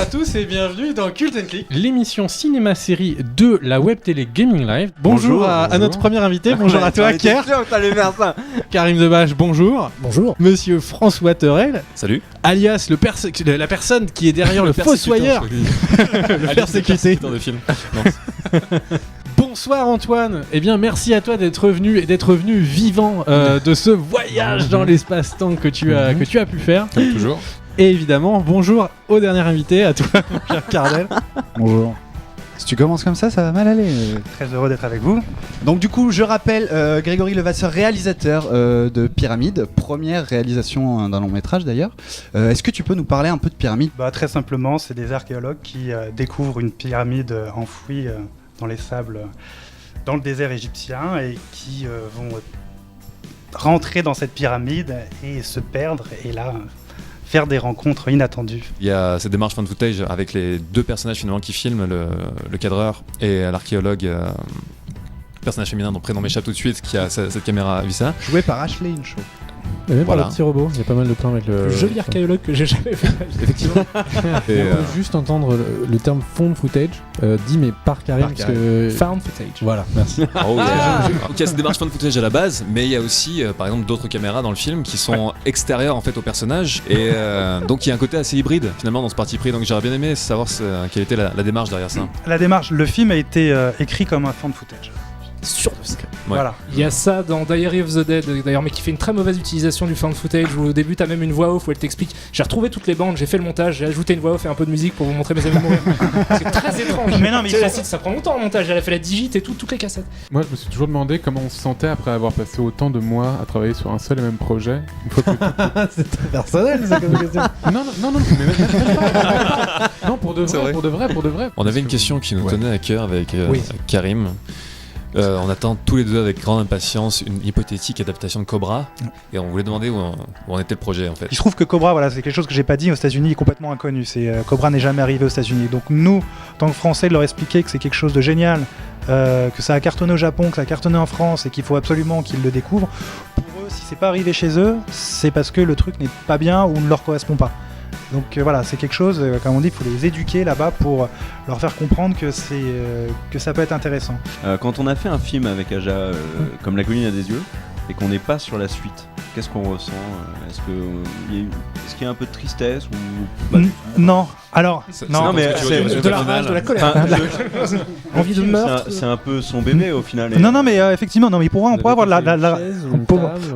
à tous et bienvenue dans Cult & Click, l'émission cinéma-série de la web télé Gaming Live. Bonjour à notre premier invité, bonjour à toi Kerr. Karim Debache, bonjour. Bonjour. Monsieur François Terrel. Salut. Alias la personne qui est derrière le fossoyeur. Le persécuté. de film. Bonsoir Antoine. Eh bien merci à toi d'être venu vivant de ce voyage dans l'espace-temps que tu as pu faire. Comme toujours. Et évidemment, bonjour au dernier invité, à toi, Pierre Cardel. Bonjour. Si tu commences comme ça va mal aller. Très heureux d'être avec vous. Donc du coup, je rappelle Grégory Levasseur, réalisateur de Pyramide, première réalisation d'un long métrage d'ailleurs. Est-ce que tu peux nous parler un peu de Pyramide ? Très simplement, c'est des archéologues qui découvrent une pyramide enfouie dans les sables, dans le désert égyptien, et qui vont rentrer dans cette pyramide et se perdre, et là faire des rencontres inattendues. Il y a cette démarche fan footage avec les deux personnages finalement qui filment, le cadreur et l'archéologue, personnage féminin dont prénom m'échappe tout de suite, qui a cette caméra vissa. Joué par Ashley Inshaw. Et même Voilà. par le petit robot, il y a pas mal de plans avec le Joli archéologue que j'ai jamais vu. Effectivement. Et on peut juste entendre le terme found footage dit mais par Karim Par parce que Found footage. voilà, merci. Oh, yeah. Donc il y a cette démarche fan footage à la base, mais il y a aussi par exemple d'autres caméras dans le film qui sont extérieures en fait au personnage, et donc il y a un côté assez hybride finalement dans ce parti pris. Donc j'aurais bien aimé savoir quelle était la démarche derrière ça. La démarche, le film a été écrit comme un found footage. Sur le script. Ouais. Voilà. Il y a ça dans Diary of the Dead d'ailleurs, mais qui fait une très mauvaise utilisation du found footage, où au début t'as même une voix off où elle t'explique. J'ai retrouvé toutes les bandes, j'ai fait le montage, j'ai ajouté une voix off et un peu de musique pour vous montrer mes amis mourir. C'est très étrange. Mais non, mais Tu sais, ça prend longtemps le montage, elle a fait la digite et toutes les cassettes. Moi, je me suis toujours demandé comment on se sentait après avoir passé autant de mois à travailler sur un seul et même projet. Une fois que C'est très personnel ça comme question. non, mais même pas. Non, pour de C'est vrai, vrai. pour de vrai. On avait une question qui nous Ouais. tenait à cœur avec Oui. Karim. On attend tous les deux avec grande impatience une hypothétique adaptation de Cobra, et on voulait demander où en était le projet en fait. Il se trouve que Cobra, voilà, c'est quelque chose que j'ai pas dit aux États-Unis, est complètement inconnu. Cobra n'est jamais arrivé aux États-Unis. Donc nous, en tant que Français, de leur expliquer que c'est quelque chose de génial, que ça a cartonné au Japon, que ça a cartonné en France, et qu'il faut absolument qu'ils le découvrent. Pour eux, si c'est pas arrivé chez eux, c'est parce que le truc n'est pas bien ou ne leur correspond pas. Donc voilà, c'est quelque chose, comme on dit, il faut les éduquer là-bas pour leur faire comprendre que ça peut être intéressant. Quand on a fait un film avec Aja, comme La colline a des yeux, et qu'on n'est pas sur la suite, qu'est-ce qu'on ressent ? Est-ce qu'il y a un peu de tristesse ou... Non, alors, Non, mais c'est De la rage, de la colère. Envie de meurtre. c'est un peu son bébé au final. Non, mais effectivement, non, mais on pourrait avoir de On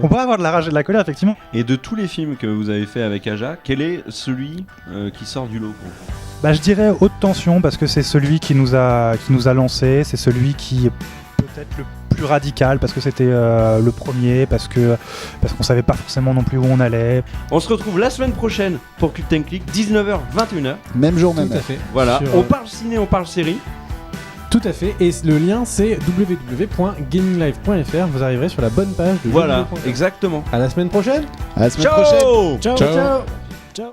on pourrait avoir de la rage et de la colère, effectivement. Et de tous les films que vous avez fait avec Aja, quel est celui qui sort du lot pour vous ? Je dirais Haute Tension, parce que c'est celui qui nous a lancé, c'est celui qui est peut-être le plus radical, parce que c'était le premier, parce qu'on savait pas forcément non plus où on allait. On se retrouve la semaine prochaine pour Cult & Click, 19h, 21h. Même jour, même Tout à heure. fait. Voilà, Sur, on parle ciné, on parle série. Tout à fait. Et le lien c'est www.gaminglive.fr. Vous arriverez sur la bonne page de Voilà, jeuxvideo.fr. exactement. À la semaine prochaine. À la semaine prochaine. Ciao. Ciao. Ciao.